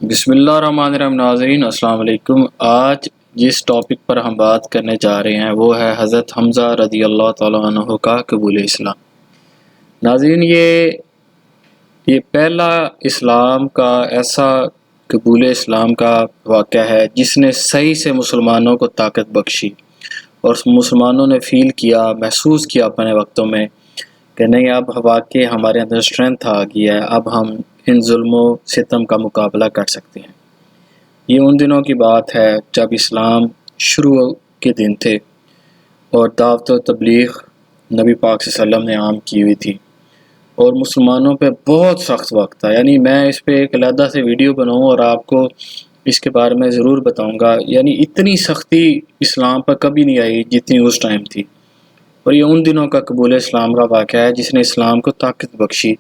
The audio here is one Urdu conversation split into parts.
بسم اللہ الرحمن الرحیم۔ ناظرین السلام علیکم۔ آج جس ٹاپک پر ہم بات کرنے جا رہے ہیں وہ ہے حضرت حمزہ رضی اللہ تعالیٰ عنہ کا قبول اسلام۔ ناظرین یہ پہلا اسلام کا ایسا قبول اسلام کا واقعہ ہے جس نے صحیح سے مسلمانوں کو طاقت بخشی اور مسلمانوں نے فیل کیا، محسوس کیا اپنے وقتوں میں کہ نہیں، اب واقعی ہمارے اندر اسٹرینتھ آ گیا ہے، اب ہم ان ظلم و ستم کا مقابلہ کر سکتے ہیں۔ یہ ان دنوں کی بات ہے جب اسلام شروع کے دن تھے اور دعوت و تبلیغ نبی پاک صلی اللہ علیہ وسلم نے عام کی ہوئی تھی اور مسلمانوں پہ بہت سخت وقت تھا۔ یعنی میں اس پہ ایک علیحدہ سے ویڈیو بناؤں اور آپ کو اس کے بارے میں ضرور بتاؤں گا۔ یعنی اتنی سختی اسلام پر کبھی نہیں آئی جتنی اس ٹائم تھی، اور یہ ان دنوں کا قبول اسلام کا واقعہ ہے جس نے اسلام کو طاقت بخشی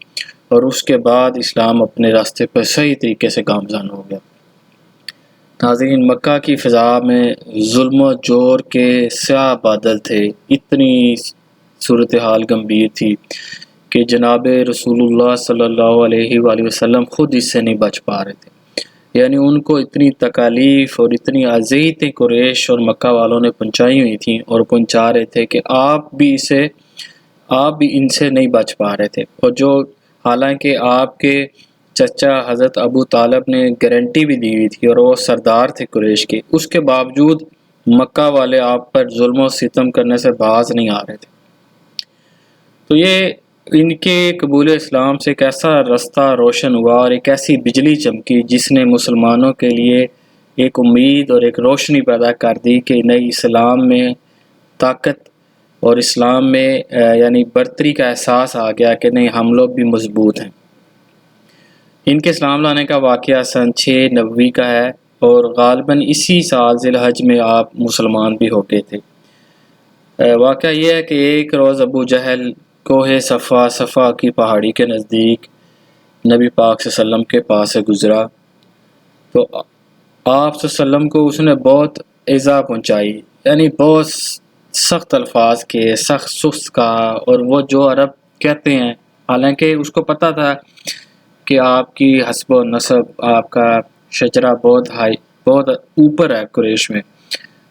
اور اس کے بعد اسلام اپنے راستے پر صحیح طریقے سے گامزن ہو گیا۔ ناظرین، مکہ کی فضا میں ظلم و جور کے سیاہ بادل تھے، اتنی صورتحال گمبھیر تھی کہ جناب رسول اللہ صلی اللہ علیہ وآلہ وسلم خود اس سے نہیں بچ پا رہے تھے۔ یعنی ان کو اتنی تکالیف اور اتنی اذیتیں قریش اور مکہ والوں نے پہنچائی ہوئی تھیں اور پہنچا رہے تھے کہ آپ بھی ان سے نہیں بچ پا رہے تھے، اور جو حالانکہ آپ کے چچا حضرت ابو طالب نے گارنٹی بھی دی ہوئی تھی اور وہ سردار تھے قریش کے، اس کے باوجود مکہ والے آپ پر ظلم و ستم کرنے سے باز نہیں آ رہے تھے۔ تو یہ ان کے قبول اسلام سے ایک ایسا رستہ روشن ہوا اور ایک ایسی بجلی چمکی جس نے مسلمانوں کے لیے ایک امید اور ایک روشنی پیدا کر دی کہ نئی اسلام میں طاقت اور اسلام میں یعنی برتری کا احساس آ گیا کہ نہیں، ہم لوگ بھی مضبوط ہیں۔ ان کے اسلام لانے کا واقعہ سن 6 نبوی کا ہے اور غالباً اسی سال ذی الحج میں آپ مسلمان بھی ہو گئے تھے۔ واقعہ یہ ہے کہ ایک روز ابو جہل کوہ صفا کی پہاڑی کے نزدیک نبی پاک صلی اللہ علیہ وسلم کے پاس سے گزرا تو آپ صلی اللہ علیہ وسلم کو اس نے بہت ایذا پہنچائی، یعنی بہت سخت الفاظ کے، سخت سست کہا، اور وہ جو عرب کہتے ہیں، حالانکہ اس کو پتہ تھا کہ آپ کی حسب و نسب، آپ کا شجرہ بہت اوپر ہے قریش میں،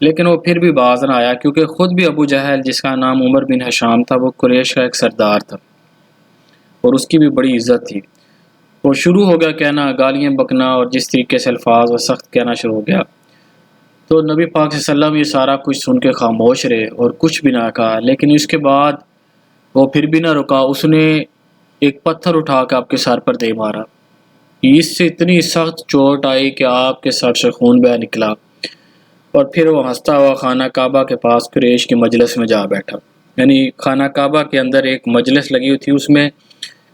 لیکن وہ پھر بھی باز نہ آیا کیونکہ خود بھی ابو جہل جس کا نام عمر بن حشام تھا وہ قریش کا ایک سردار تھا اور اس کی بھی بڑی عزت تھی۔ وہ شروع ہو گیا کہنا، گالیاں بکنا، اور جس طریقے سے الفاظ وہ سخت کہنا شروع ہو گیا۔ تو نبی پاک صلی اللہ علیہ وسلم یہ سارا کچھ سن کے خاموش رہے اور کچھ بھی نہ کہا، لیکن اس کے بعد وہ پھر بھی نہ رکا، اس نے ایک پتھر اٹھا کے آپ کے سر پر دے مارا۔ اس سے اتنی سخت چوٹ آئی کہ آپ کے سر سے خون بہہ نکلا، اور پھر وہ ہنستا ہوا خانہ کعبہ کے پاس قریش کی مجلس میں جا بیٹھا۔ یعنی خانہ کعبہ کے اندر ایک مجلس لگی ہوئی تھی، اس میں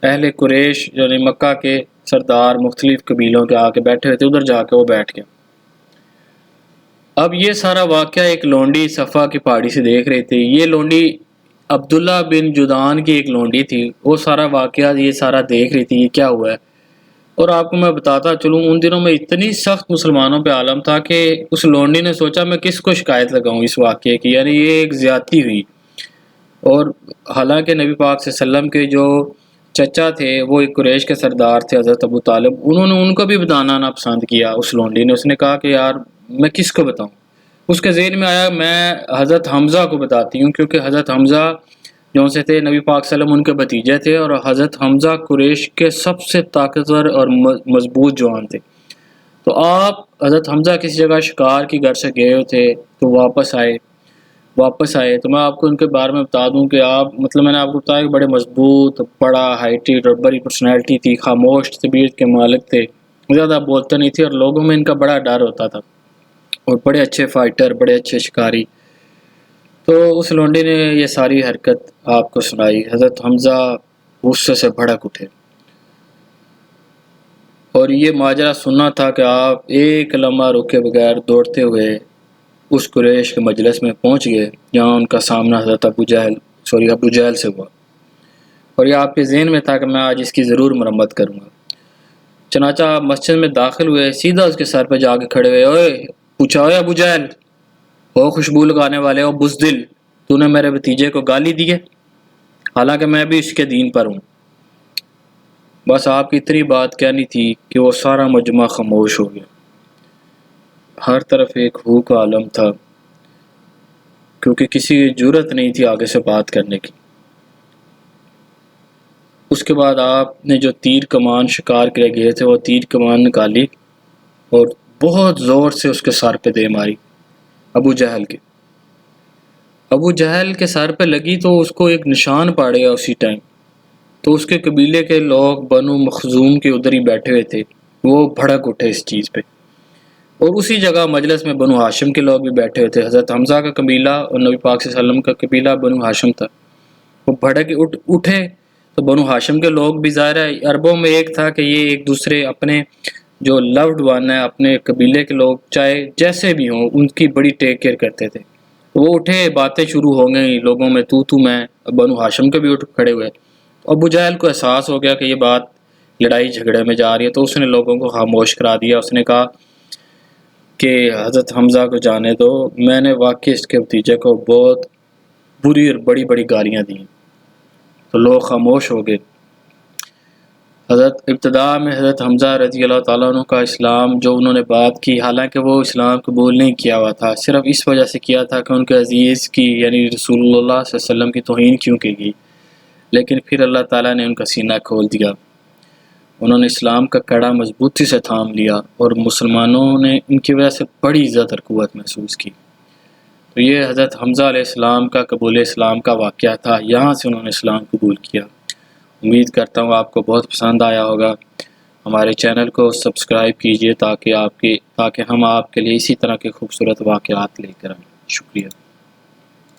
اہل قریش یعنی مکہ کے سردار مختلف قبیلوں کے آ کے بیٹھے ہوئے تھے، ادھر جا کے وہ بیٹھ گیا۔ اب یہ سارا واقعہ ایک لونڈی صفا کی پہاڑی سے دیکھ رہی تھی۔ یہ لونڈی عبداللہ بن جدعان کی ایک لونڈی تھی، وہ سارا واقعہ یہ سارا دیکھ رہی تھی، یہ کیا ہوا ہے۔ اور آپ کو میں بتاتا چلوں، ان دنوں میں اتنی سخت مسلمانوں پہ عالم تھا کہ اس لونڈی نے سوچا میں کس کو شکایت لگاؤں اس واقعے کی، یعنی یہ ایک زیادتی ہوئی۔ اور حالانکہ نبی پاک صلی اللہ علیہ وسلم کے جو چچا تھے وہ ایک قریش کے سردار تھے حضرت ابو طالب، انہوں نے ان کو بھی بتانا نہ پسند کیا اس لونڈی نے۔ اس نے کہا کہ یار میں کس کو بتاؤں۔ اس کے ذہن میں آیا میں حضرت حمزہ کو بتاتی ہوں، کیونکہ حضرت حمزہ جو سے تھے نبی پاک صلی اللہ علیہ وسلم ان کے بھتیجے تھے، اور حضرت حمزہ قریش کے سب سے طاقتور اور مضبوط جوان تھے۔ تو آپ حضرت حمزہ کسی جگہ شکار کی گھر سے گئے ہوئے تھے تو واپس آئے تو میں آپ کو ان کے بارے میں بتا دوں کہ میں نے آپ کو بتایا کہ بڑے مضبوط، بڑا ہائٹیڈ اور بڑی پرسنالٹی تھی، خاموش طبیعت کے مالک تھے، زیادہ بولتے نہیں تھے اور لوگوں میں ان کا بڑا ڈر ہوتا تھا، اور بڑے اچھے فائٹر، بڑے اچھے شکاری۔ تو اس لونڈی نے یہ ساری حرکت آپ کو سنائی۔ حضرت حمزہ غصے سے بھڑک اٹھے اور یہ ماجرا سننا تھا کہ آپ ایک لمحہ رکے بغیر دوڑتے ہوئے اس قریش کے مجلس میں پہنچ گئے جہاں ان کا سامنا حضرت ابو جہل سے ہوا، اور یہ آپ کے ذہن میں تھا کہ میں آج اس کی ضرور مرمت کروں گا۔ چنانچہ آپ مسجد میں داخل ہوئے، سیدھا اس کے سر پہ جا کے کھڑے ہوئے، پوچھا اوے ابو جہل، او خوشبو لگانے والے، او بزدل، تو نے میرے بھتیجے کو گالی دی ہے، حالانکہ میں بھی اس کے دین پر ہوں۔ بس آپ کی اتنی بات کہنی تھی کہ وہ سارا مجمع خاموش ہو گیا۔ ہر طرف ایک ہو کا عالم تھا، کیونکہ کسی کی جرت نہیں تھی آگے سے بات کرنے کی۔ اس کے بعد آپ نے جو تیر کمان شکار کے لیے گئے تھے وہ تیر کمان نکالی اور بہت زور سے اس کے سر پہ دے ماری، ابو جہل کے۔ ابو جہل کے سر پہ لگی تو اس کو ایک نشان پڑ گیا اسی ٹائم۔ تو اس کے قبیلے کے لوگ بنو مخزوم کے ادھر ہی بیٹھے ہوئے تھے، وہ بھڑک اٹھے اس چیز پہ، اور اسی جگہ مجلس میں بنو ہاشم کے لوگ بھی بیٹھے ہوئے تھے۔ حضرت حمزہ کا قبیلہ اور نبی پاک صلی اللہ علیہ وسلم کا قبیلہ بنو ہاشم تھا، وہ بھڑک اٹھے تو بنو ہاشم کے لوگ بھی، ظاہر ہے عربوں میں ایک تھا کہ یہ ایک دوسرے اپنے جو لوڈ ون ہے، اپنے قبیلے کے لوگ چاہے جیسے بھی ہوں ان کی بڑی ٹیک کیئر کرتے تھے۔ وہ اٹھے، باتیں شروع ہو گئیں لوگوں میں، تو میں، بنو ہاشم کے بھی اٹھ کھڑے ہوئے۔ ابو جہل کو احساس ہو گیا کہ یہ بات لڑائی جھگڑے میں جا رہی ہے، تو اس نے لوگوں کو خاموش کرا دیا۔ اس نے کہا کہ حضرت حمزہ کو جانے دو، میں نے واقعی اس کے بھتیجے کو بہت بری اور بڑی بڑی گالیاں دیں۔ تو لوگ خاموش ہو گئے۔ حضرت ابتدا میں حضرت حمزہ رضی اللہ تعالیٰ عنہ کا اسلام جو انہوں نے بات کی، حالانکہ وہ اسلام قبول نہیں کیا ہوا تھا، صرف اس وجہ سے کیا تھا کہ ان کے عزیز کی یعنی رسول اللہ صلی اللہ علیہ وسلم کی توہین کیوں کی گئی، لیکن پھر اللہ تعالیٰ نے ان کا سینہ کھول دیا، انہوں نے اسلام کا کڑا مضبوطی سے تھام لیا اور مسلمانوں نے ان کی وجہ سے بڑی عزت اور قوت محسوس کی۔ تو یہ حضرت حمزہ علیہ السلام کا قبول اسلام کا واقعہ تھا، یہاں سے انہوں نے اسلام قبول کیا۔ امید کرتا ہوں آپ کو بہت پسند آیا ہوگا۔ ہمارے چینل کو سبسکرائب کیجئے تاکہ ہم آپ کے لیے اسی طرح کے خوبصورت واقعات لے کر آئیں۔ شکریہ۔